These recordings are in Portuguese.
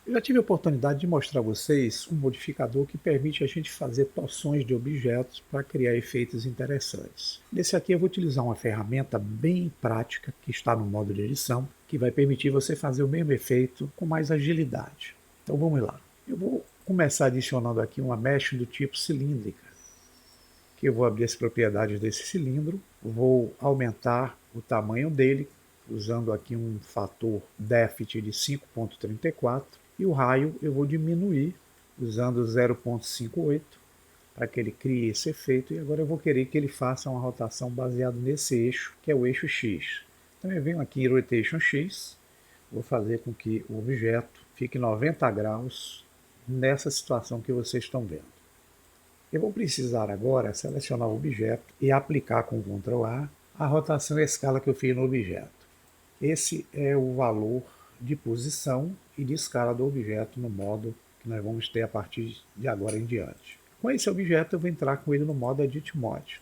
Eu já tive a oportunidade de mostrar a vocês um modificador que permite a gente fazer torções de objetos para criar efeitos interessantes. Nesse aqui eu vou utilizar uma ferramenta bem prática que está no modo de edição, que vai permitir você fazer o mesmo efeito com mais agilidade. Então vamos lá. Eu vou começar adicionando aqui uma mesh do tipo cilíndrica, que eu vou abrir as propriedades desse cilindro, vou aumentar o tamanho dele, usando aqui um fator Deft de 5.34, e o raio eu vou diminuir usando 0.58 para que ele crie esse efeito, e agora eu vou querer que ele faça uma rotação baseada nesse eixo, que é o eixo X. Então eu venho aqui em Rotation X, vou fazer com que o objeto fique 90 graus nessa situação que vocês estão vendo. Eu vou precisar agora selecionar o objeto e aplicar com o Ctrl A a rotação e a escala que eu fiz no objeto. Esse é o valor de posição e de escala do objeto no modo que nós vamos ter a partir de agora em diante. Com esse objeto eu vou entrar com ele no modo Edit Mode.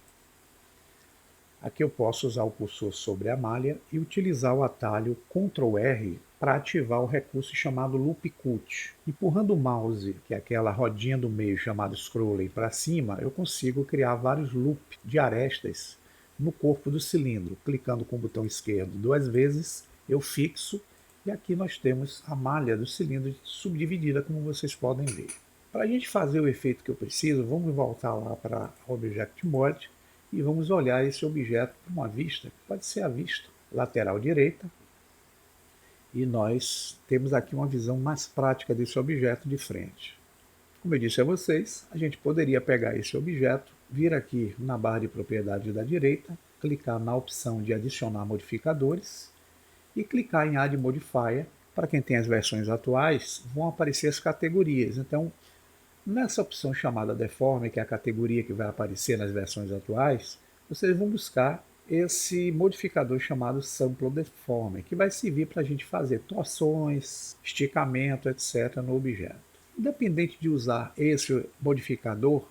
Aqui eu posso usar o cursor sobre a malha e utilizar o atalho Ctrl R para ativar o recurso chamado Loop Cut. Empurrando o mouse, que é aquela rodinha do meio chamada scrolling, para cima, eu consigo criar vários loops de arestas no corpo do cilindro. Clicando com o botão esquerdo 2 vezes, eu fixo, e aqui nós temos a malha do cilindro subdividida, como vocês podem ver. Para a gente fazer o efeito que eu preciso, vamos voltar lá para Object Mode e vamos olhar esse objeto por uma vista, que pode ser a vista lateral direita, e nós temos aqui uma visão mais prática desse objeto de frente. Como eu disse a vocês, a gente poderia pegar esse objeto, vir aqui na barra de propriedades da direita, clicar na opção de adicionar modificadores e clicar em Add Modifier. Para quem tem as versões atuais, vão aparecer as categorias. Então, nessa opção chamada Deform, que é a categoria que vai aparecer nas versões atuais, vocês vão buscar esse modificador chamado Sample Deform, que vai servir para a gente fazer torções, esticamento, etc. no objeto. Independente de usar esse modificador,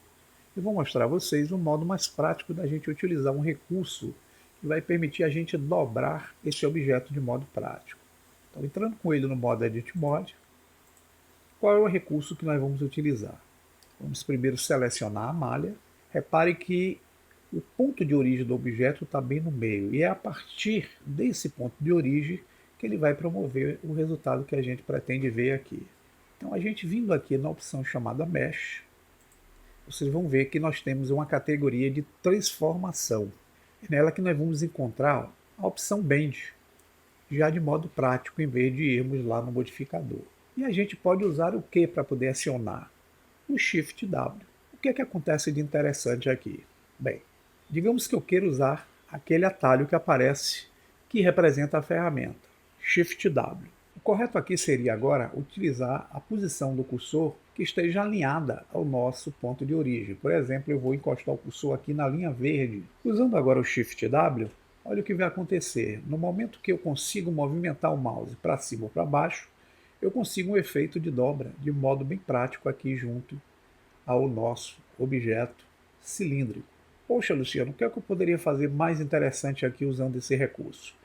eu vou mostrar a vocês um modo mais prático da gente utilizar um recurso que vai permitir a gente dobrar esse objeto de modo prático. Então, entrando com ele no modo Edit Mode, qual é o recurso que nós vamos utilizar? Vamos primeiro selecionar a malha. Repare que o ponto de origem do objeto está bem no meio, e é a partir desse ponto de origem que ele vai promover o resultado que a gente pretende ver aqui. Então, a gente vindo aqui na opção chamada Mesh, vocês vão ver que nós temos uma categoria de transformação. É nela que nós vamos encontrar a opção Bend, já de modo prático, em vez de irmos lá no modificador. E a gente pode usar o que para poder acionar? O Shift W. O que é que acontece de interessante aqui? Bem, digamos que eu queira usar aquele atalho que aparece, que representa a ferramenta, Shift W. O correto aqui seria agora utilizar a posição do cursor que esteja alinhada ao nosso ponto de origem. Por exemplo, eu vou encostar o cursor aqui na linha verde. Usando agora o Shift W, olha o que vai acontecer. No momento que eu consigo movimentar o mouse para cima ou para baixo, eu consigo um efeito de dobra de modo bem prático aqui junto ao nosso objeto cilíndrico. Poxa, Luciano, o que é que eu poderia fazer mais interessante aqui usando esse recurso?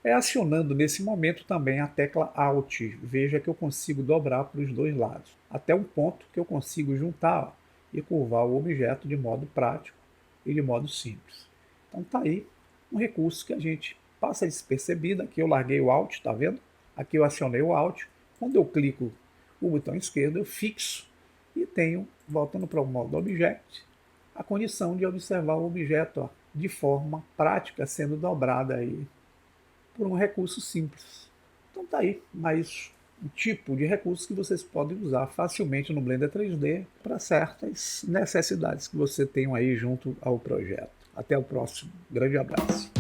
É acionando nesse momento também a tecla Alt. Veja que eu consigo dobrar para os dois lados, até um ponto que eu consigo juntar e curvar o objeto de modo prático e de modo simples. Então tá aí um recurso que a gente passa despercebido. Aqui eu larguei o Alt, tá vendo? Aqui eu acionei o Alt. Quando eu clico o botão esquerdo, eu fixo e tenho, voltando para o modo Object, a condição de observar o objeto de forma prática sendo dobrada aí por um recurso simples. Então tá aí mais um tipo de recurso que vocês podem usar facilmente no Blender 3D para certas necessidades que você tem aí junto ao projeto. Até o próximo. Grande abraço.